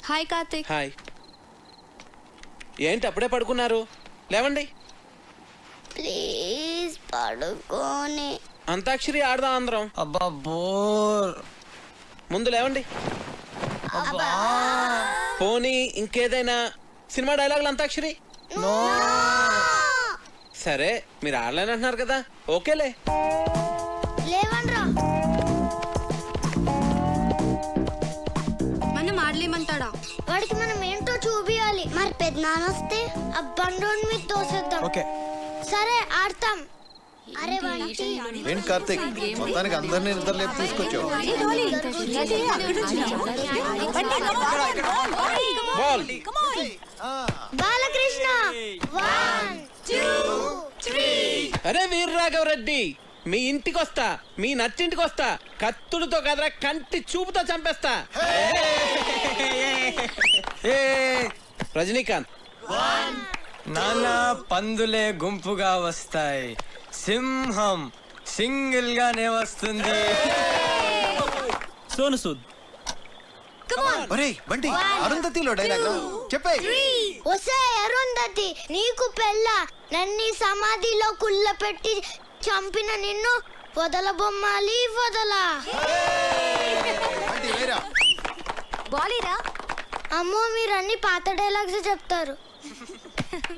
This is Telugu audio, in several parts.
హాయ్ కార్తిక్. హాయ్. ఏంటి అప్పుడే పడుకున్నారు? లేవండి. ప్లీజ్ పడుకోని. అంతాక్షరి ఆడదాం అందరం. అబ్బా బోర్. ముందు లేవండి. పోనీ ఇంకేదైనా సినిమా డైలాగులు అంతాక్షరి. సరే మీరు ఆడలేనంటున్నారు కదా, ఓకేలే. లేవన్రా. మనం ఆడలేమంటాడా? వాడికి మనం ఏంటో చూపియాలి. మరి పెద్దనాన్న వస్తే ఆ బండోని మీద తోసేద్దాం. ఓకే సరే ఆడతాం. అరే వంటి ఏంటి కార్తీక్, మొత్తానికి అందరినీ నిద్ర లేపు తీసుకొచ్చావు. బాల్. బాలకృష్ణ 1 2 3. అరే వీర్రాఘవరెడ్డి, మీ ఇంటికి వస్తా, మీ నట్టింటికి వస్తా, కత్తులతో కదరా కంటి చూపుతో చంపేస్తా. రజనీకాంత్. నానా పందులే గుంపుగా వస్తాయి, సింహం సింగిల్ గానే వస్తుంది. సోను సూద్. ఒరేయ్ బంటి, అరుంధతిలో డైలాగ్ చెప్పే. ఒసే అరుంధతి, నీకు పెళ్ళ నన్ని సమాధిలో కుళ్ళ పెట్టి చంపిన నిన్ను వదలబొమ్మాలి వదలా. బంటి వేరా. బాలీరా. అమ్మో మీరు అన్ని పాత డైలాగ్స్ చెప్తారు.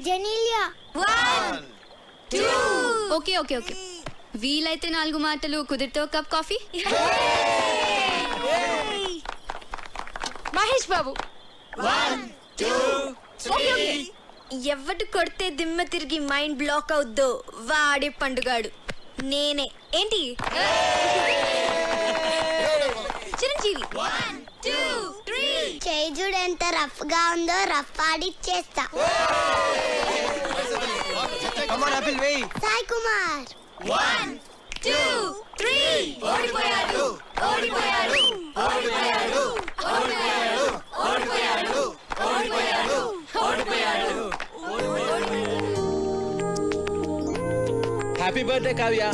జెనీలియా 1 2. ఓకే ఓకే ఓకే, వీలైతే 4 మాటలు, కుదిరితే ఒక కప్ కాఫీ. మహేష్ బాబు 1 2 3. ఎవడు కొడితే దిమ్మ తిరిగి మైండ్ బ్లాక్ అవుద్దో వాడే పండుగాడు. నేనే. ఏంటి? చిరంజీవి 1 2 3. చేయి చూడు ఎంత రఫ్ గా ఉందో, రఫ్ ఆడిచ్చేస్తా. కమ్ ఆన్ ఆపిల్ వేయ్. సాయి కుమార్ 1 2 3. ఓడిపోయాడు ఓడిపోయాడు ఓడిపోయాడు ఓడిపోయాడు ఓడిపోయాడు ఓడిపోయాడు ఓడిపోయాడు. Happy birthday Kavya.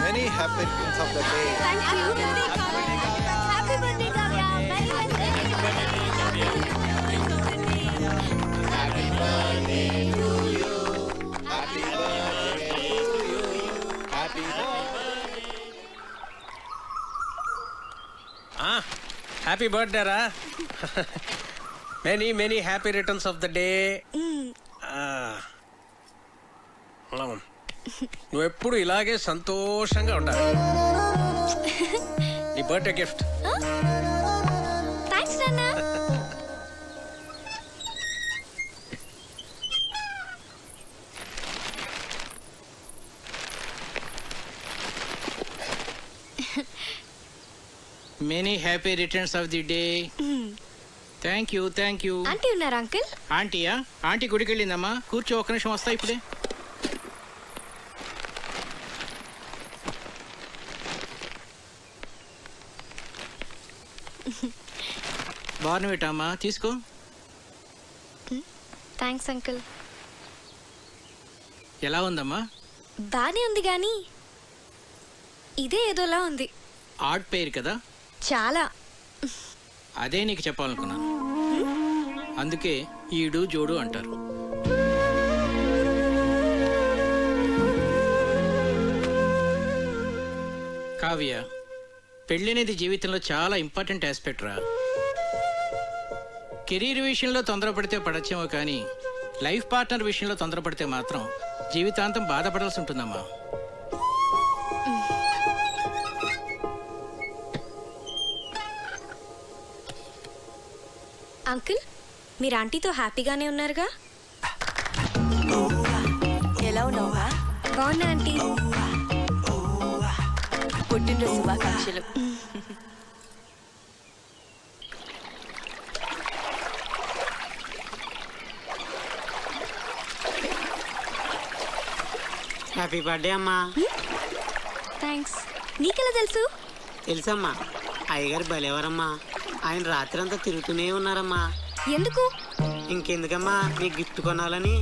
Many happy returns of the day. Happy birthday Kavya. Happy birthday రా. Many many happy returns of the day. నువ్వు ఎప్పుడు ఇలాగే సంతోషంగా ఉండాలి. నీ బర్త్డే గిఫ్ట్. థ్యాంక్స్ నాన్న. Many happy returns of the day. Thank you thank you. Aunty ఉన్నారా అంకుల్? ఆంటీయా? ఆంటీ గుడికి వెళ్ళిందమ్మా. కూర్చో, ఒక్క నిమిషం వస్తా ఇప్పుడే. బార్నవిటమ్మా తీసుకో. Thanks uncle. ఎలా ఉందమ్మా? బానే ఉంది కానీ ఇదే ఏదోలా ఉంది. ఆర్ట్ పేరు కదా, చాలా. అదే నీకు చెప్పాలనుకున్నాను. అందుకే ఈడు జోడు అంటారు. కావ్య, పెళ్ళనేది జీవితంలో చాలా ఇంపార్టెంట్ ఆస్పెక్ట్ రా. కెరీర్ విషయంలో తొందరపడితే పడచ్చేమో కానీ లైఫ్ పార్ట్నర్ విషయంలో తొందరపడితే మాత్రం జీవితాంతం బాధపడాల్సి ఉంటుందమ్మా. అంకుల్, మీరు ఆంటీతో హ్యాపీగానే ఉన్నారుగా? ఎలా ఉన్నావా? బాగున్నా ఆంటీ. పుట్టినరోజు శుభాకాంక్షలు. హ్యాపీ బర్త్డే అమ్మా. థ్యాంక్స్. నీకెలా తెలుసు? తెలుసమ్మా, అయ్యగారు భలేవారమ్మా. ఆయన రాత్రి అంతా తిరుగుతూనే ఉన్నారమ్మా. ఎందుకు? ఇంకెందుకమ్మా, నీకు గిఫ్ట్ కొనాలని.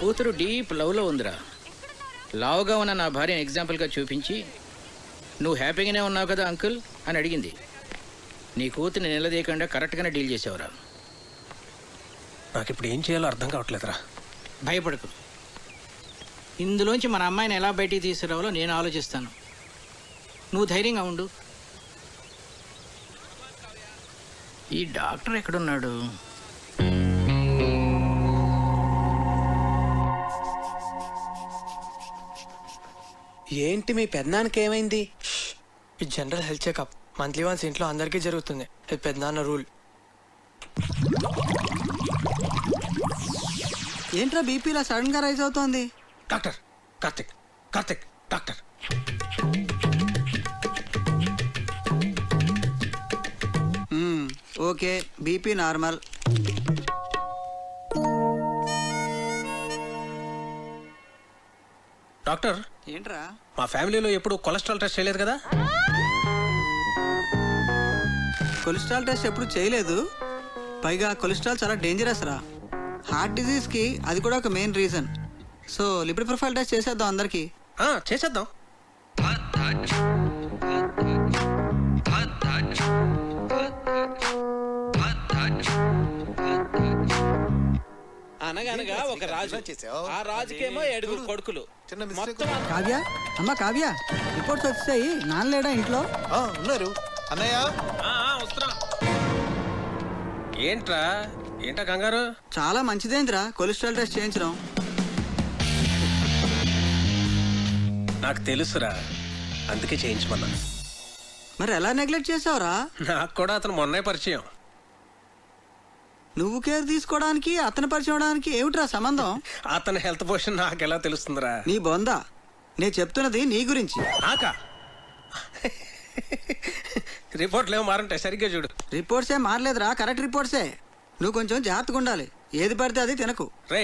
కూతురు డీప్ లవ్లో ఉందిరా. లావుగా ఉన్న నా భార్యను ఎగ్జాంపుల్గా చూపించి నువ్వు హ్యాపీగానే ఉన్నావు కదా అంకుల్ అని అడిగింది. నీ కూతుర్ని నిలదీయకుండా కరెక్ట్గానే డీల్ చేసావురా. నాకు ఇప్పుడు ఏం చేయాలో అర్థం కావట్లేదురా. భయపడకు, ఇందులోంచి మన అమ్మాయిని ఎలా బయటికి తీసుకురావాలో నేను ఆలోచిస్తాను. నువ్వు ధైర్యంగా ఉండు. ఈ డాక్టర్ ఎక్కడున్నాడు? ఏంటి మీ పెద్దనాన్నకి ఏమైంది? ఈ general health checkup monthly once ఇంట్లో అందరికీ జరుగుతుంది. ఇది పెద్దనాన్న రూల్. ఏంట్రా బీపీ ఇలా సడన్ గా రైజ్ అవుతోంది? Doctor Karthik, Karthik doctor. Okay, BP normal. Doctor, ఏంట్రా? మా ఫ్యామిలీలో ఎప్పుడు కొలెస్ట్రాల్ టెస్ట్ చేయలేదు కదా? కొలెస్ట్రాల్ టెస్ట్ ఎప్పుడు చేయలేదు. పైగా కొలెస్ట్రాల్ చాలా డేంజరస్ రా. హార్ట్ డిజీజ్ కి అది కూడా ఒక main reason. So lipid profile test చేసేద్దాం అందరికి. చేసేద్దాం. అనగనగా ఒక రాజు, ఆ రాజుకేమో 7 కొడుకులు. మొత్తం కావ్య, అమ్మ కావ్య, రిపోర్ట్స్ వచ్చాయి. నాన్నలేడా ఇంట్లో? ఉన్నారు అన్నయ్య. ఏంట్రా ఏంటా కంగారు? చాలా మంచిదేంద్రా కొలెస్ట్రాల్ టెస్ట్ చేయించడం. నాకు తెలుసురా, అందుకే చేయించమన్నా. మరి ఎలా నెగ్లెక్ట్ చేసావురా? నాకు కూడా అతను మొన్నే పరిచయం. నువ్వు కేర్ తీసుకోవడానికి అతను పరిచయం అవడానికి ఏమిట్రా సంబంధం? అతని హెల్త్ పొజిషన్ నాకు ఎలా తెలుస్తుందిరా? నీ బొందా, నేను చెప్తున్నది నీ గురించి. నాకా? రిపోర్ట్లు ఏమో మారంటే సరిగ్గా చూడు. రిపోర్ట్సే మారలేదురా, కరెక్ట్ రిపోర్ట్సే. నువ్వు కొంచెం జాగ్రత్తగా ఉండాలి. ఏది పడితే అది తినకు. రే,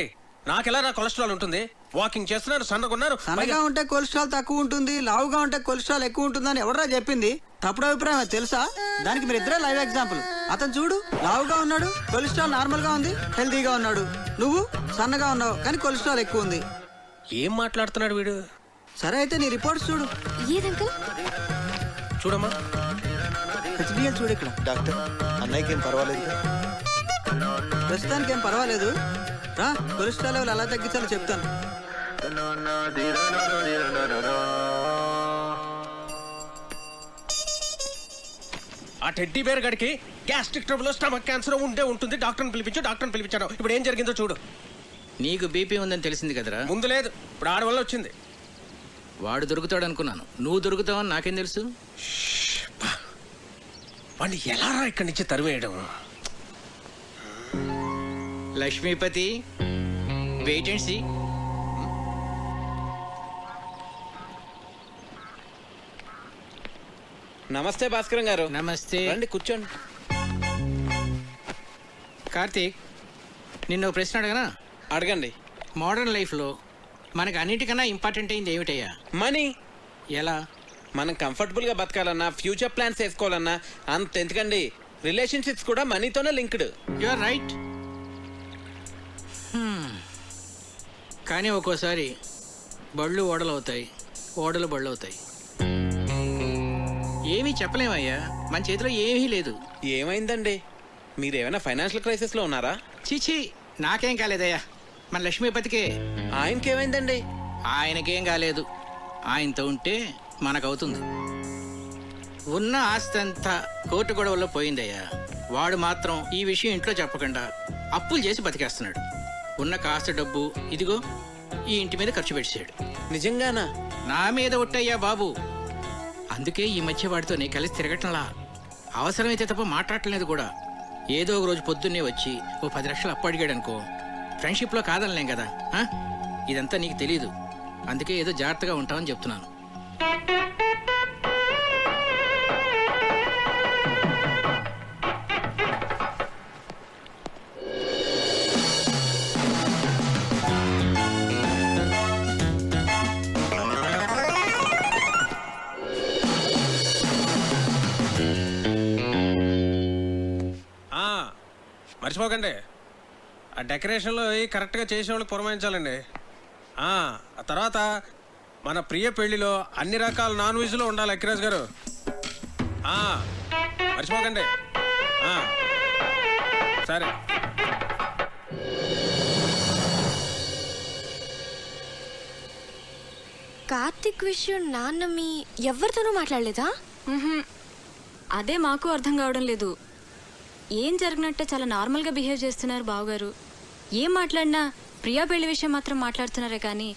నాకెలా నా కొలెస్ట్రాల్ ఉంటుంది? వాకింగ్ చేస్తున్నారు, సన్నగున్నారు. సన్నగా ఉంటే కొలెస్ట్రాల్ తక్కువ ఉంటుంది, లావుగా ఉంటే కొలెస్ట్రాల్ ఎక్కువ ఉంటుందని ఎవడరా చెప్పింది? తప్పుడు అభిప్రాయం, అది తెలుసా? దానికి మీరు ఇద్దరే లైవ్ ఎగ్జాంపుల్. అతను చూడు, లావుగా ఉన్నాడు, కొలెస్ట్రాల్ నార్మల్ గా ఉంది, హెల్తీగా ఉన్నాడు. నువ్వు సన్నగా ఉన్నావు కానీ కొలెస్ట్రాల్ ఎక్కువ ఉంది. ఏం మాట్లాడుతున్నాడు వీడు? సరే అయితే నీ రిపోర్ట్స్ చూడు. ఏదంకల్? చూడమ్మా. హెచ్డిఎల్ చూడు ఇక్కడ. డాక్టర్, అన్నయ్యకి ఏం పర్వాలేదు. ప్రస్తుతానికి ఏం పర్వాలేదు. రా, కొలెస్ట్రాల్ లెవెల్ ఎలా తగ్గించాలో చెప్తాను. ఆ టెడ్డీ బేర్ గడికి గ్యాస్ట్రిక్ ట్రబుల్, స్టమక్ క్యాన్సర్ ఉండే ఉంటుంది. డాక్టర్ని పిలిపించాను. ఇప్పుడు ఏం జరిగిందో చూడు. నీకు బీపీ ఉందని తెలిసింది కదరా. ముందు లేదు, ఇప్పుడు ఆడ వల్ల వచ్చింది. వాడు దొరుకుతాడు అనుకున్నాను, నువ్వు దొరుకుతావని నాకేం తెలుసు? వాడిని ఎలా రా ఇక్కడి నుంచి తరివేయడం? Lakshmipati, wait and see. నమస్తే భాస్కరం గారు. నమస్తే. రండి కూర్చోండి. కార్తీక్, నిన్న ప్రశ్న అడగనా? అడగండి. మోడర్న్ లైఫ్లో మనకు అన్నిటికన్నా ఇంపార్టెంట్ అయింది ఏమిటయ్యా? మనీ. ఎలా? మనం కంఫర్టబుల్గా బతకాలన్నా, ఫ్యూచర్ ప్లాన్స్ వేసుకోవాలన్నా అంత ఎందుకండి, రిలేషన్షిప్స్ కూడా మనీతోనే లింక్డ్. You are right. కానీ ఒక్కోసారి బళ్ళు ఓడలు అవుతాయి, ఓడలు బళ్ళు అవుతాయి. ఏమీ చెప్పలేమయ్యా, మన చేతిలో ఏమీ లేదు. ఏమైందండి? మీరేమైనా ఫైనాన్షియల్ క్రైసిస్లో ఉన్నారా? చీచీ, నాకేం కాలేదయ్యా, మన లక్ష్మీపతికే. ఆయనకేమైందండి? ఆయనకేం కాలేదు. ఆయనతో ఉంటే మనకవుతుంది. ఉన్న ఆస్తి అంతా కోర్టు గొడవల్లో పోయిందయ్యా. వాడు మాత్రం ఈ విషయం ఇంట్లో చెప్పకుండా అప్పులు చేసి బతికేస్తున్నాడు. ఉన్న కాస్త డబ్బు ఇదిగో ఈ ఇంటి మీద ఖర్చు పెట్టాడు. నిజంగానా? నా మీద ఒట్టయ్యా బాబు. అందుకే ఈ మధ్య వాడితో నేను కలిసి తిరగటంలా. అవసరమైతే తప్ప మాట్లాడలేదు కూడా. ఏదో ఒక రోజు పొద్దున్నే వచ్చి ఓ 10 లక్షలు అప్పు అడిగాడు అనుకో, ఫ్రెండ్షిప్లో కాదనలేం కదా. ఇదంతా నీకు తెలీదు, అందుకే ఏదో జాగ్రత్తగా ఉంటామని చెప్తున్నాను. మర్చిపోకండి, ఆ డెకరేషన్లో కరెక్ట్గా చేసే వాళ్ళకి పురమాయించాలండి. ఆ తర్వాత మన ప్రియ పెళ్లిలో అన్ని రకాల నాన్ వెజ్లో ఉండాలి అఖిరాజ్ గారు. మర్చిపోకండి. సరే. కార్తిక్ విషయం నాన్న మీ ఎవరితోనూ మాట్లాడలేదా? అదే మాకు అర్థం కావడం లేదు. ఏం జరిగినట్టే చాలా నార్మల్గా బిహేవ్ చేస్తున్నారు బావగారు. ఏం మాట్లాడినా ప్రియా పెళ్లి విషయం మాత్రం మాట్లాడుతున్నారే కానీ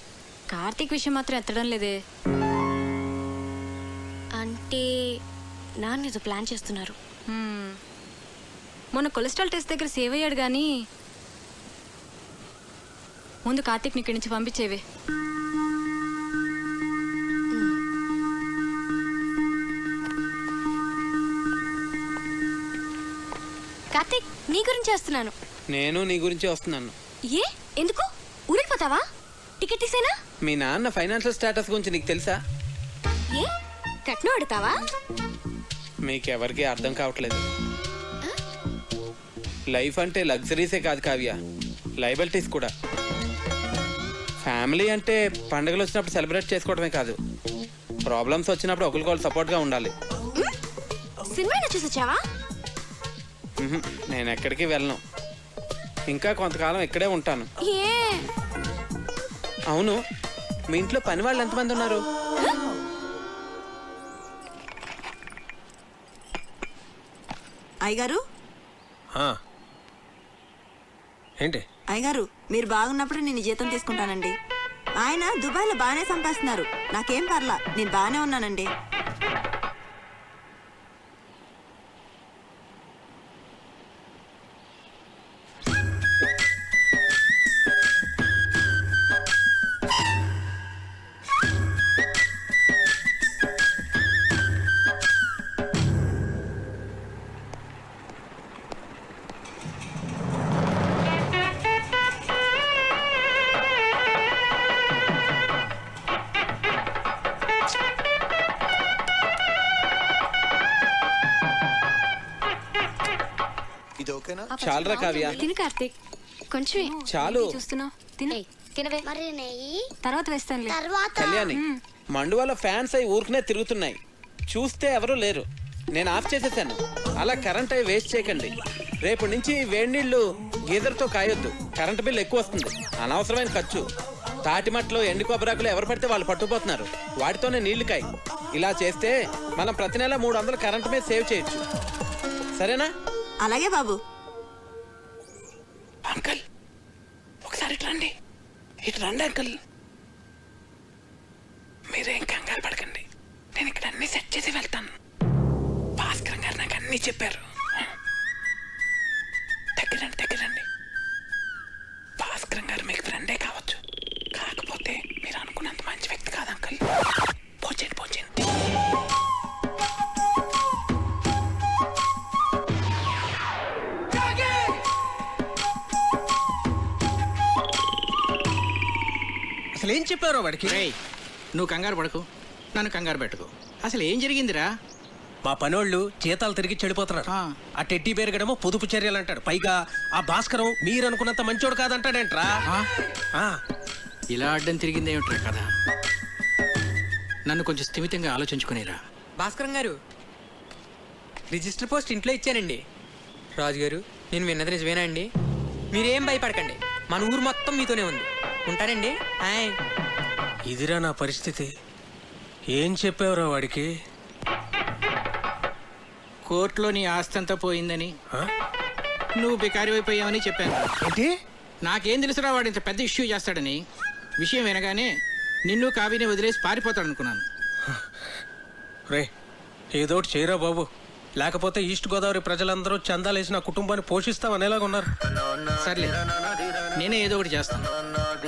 కార్తీక్ విషయం మాత్రం ఎత్తడం లేదే. అంటే నాన్న ఏదో ప్లాన్ చేస్తున్నారు. మొన్న కొలెస్ట్రాల్ టెస్ట్ దగ్గర సేవ్ అయ్యాడు కానీ ముందు కార్తీక్ని ఇక్కడి నుంచి పంపించేవే. కార్తిక్ నీ గురించి వస్తున్నాను. నేను నీ గురించి వస్తున్నాను. ఏ ఎందుకు ఊరిపోతావా? టికెట్ తీసేనా? మీ నాన్న ఫైనాన్షియల్ స్టేటస్ గురించి నీకు తెలుసా? ఏ కట్నం అడుగుతావా? మీకెవరికి అర్థం కావట్లేదు. లైఫ్ అంటే లగ్జరీసే కాదు కావ్య, లైబిలిటీస్ కూడా. ఫ్యామిలీ అంటే పండుగలు వచ్చినప్పుడు సెలబ్రేట్ చేసుకోవడమే కాదు, ప్రాబ్లమ్స్ వచ్చినప్పుడు ఒకరికొకరు సపోర్ట్గా ఉండాలి. సినిమా చూసొచ్చావా? నేను ఎక్కడికి వెళ్ళను, ఇంకా కొంతకాలం ఇక్కడే ఉంటాను. ఏ అవును, మీ ఇంట్లో పని వాళ్ళు ఎంతమంది ఉన్నారు? అయ్యగారు ఏంటి? అయ్యగారు మీరు బాగున్నప్పుడు నేను జీతం తీసుకుంటానండి. ఆయన దుబాయ్లో బాగానే సంపాదిస్తున్నారు, నాకేం పర్లా, నేను బాగానే ఉన్నానండి. ఇది ఓకేనా? చాలరా కావ్య, తిను కార్తీక్. కొంచెమే చాలు. చూస్తున్నావు తిను. తినవే. మరి నెయ్యి తర్వాత వేస్తానులే. తర్వాత కళ్యాణి, మండువాల ఫ్యాన్స్ అయి ఊరుకునే తిరుగుతున్నాయి, చూస్తే ఎవరూ లేరు. నేను ఆఫ్ చేసేసాను. అలా కరెంట్ అయి వేస్ట్ చేయకండి. రేపు నుంచి వేడి నీళ్లు గీజర్తో కాయొద్దు, కరెంట్ బిల్ ఎక్కువ వస్తుంది, అనవసరమైన ఖర్చు. తాటిమట్లో ఎండు కొబ్బరాకులు ఎవరు పడితే వాళ్ళు పట్టుకుపోతున్నారు, వాటితోనే నీళ్లు కాయి. ఇలా చేస్తే మనం ప్రతి నెల 300 కరెంట్ మీద సేవ్ చేయొచ్చు. సరేనా? అలాగే బాబు. అంకల్ ఒకసారి ఇటు రండి. ఇటు రండి అంకల్. మీరేం కంగారు పడకండి, నేను ఇక్కడ అన్ని సెట్ చేసి వెళ్తాను. భాస్కర్ గారు నాకు అన్ని చెప్పారు. దగ్గరండి. భాస్కర్ గారు మీకు ఫ్రెండే కావచ్చు, కాకపోతే మీరు అనుకున్నంత మంచి వ్యక్తి కాదు అంకల్. పోచేయండి. అసలు ఏం చెప్పారో వాడికి? రేయ్, నువ్వు కంగారు పడకు, నన్ను కంగారు పెట్టుకో. అసలు ఏం జరిగిందిరా? మా పనోళ్ళు జీతాలు తిరిగి చెడిపోతున్నారు. ఆ టెడ్డీ బేర్ గడేమో పొదుపు చర్యలు అంటాడు, పైగా ఆ భాస్కరం మీరు అనుకున్నంత మంచోడు కాదంటాడేంట్రా. ఇలా అడ్డం తిరిగిందేమిట్రా కదా? నన్ను కొంచెం స్థిమితంగా ఆలోచించుకునేరా. భాస్కరం గారు, రిజిస్టర్ పోస్ట్ ఇంట్లో ఇచ్చానండి. రాజుగారు, నేను విన్నది నిజమేనా అండి? మీరేం భయపడకండి, మన ఊరు మొత్తం మీతోనే ఉంది. ఉంటానండి. ఇదిరా నా పరిస్థితి. ఏం చెప్పావురా వాడికి? కోర్టులో నీ ఆస్తి అంతా పోయిందని, నువ్వు బికారి అయిపోయావని చెప్పాను. ఏంటి? నాకేం తెలుసురా వాడు ఇంత పెద్ద ఇష్యూ చేస్తాడని. విషయం వినగానే నిన్ను కావిని వదిలేసి పారిపోతాడనుకున్నాను. రే, ఏదోటి చేయరా బాబు, లేకపోతే ఈస్ట్ గోదావరి ప్రజలందరూ చందాలేసి నా కుటుంబాన్ని పోషిస్తామనేలాగా ఉన్నారు. సర్లే, నేనే ఏదో ఒకటి చేస్తాను.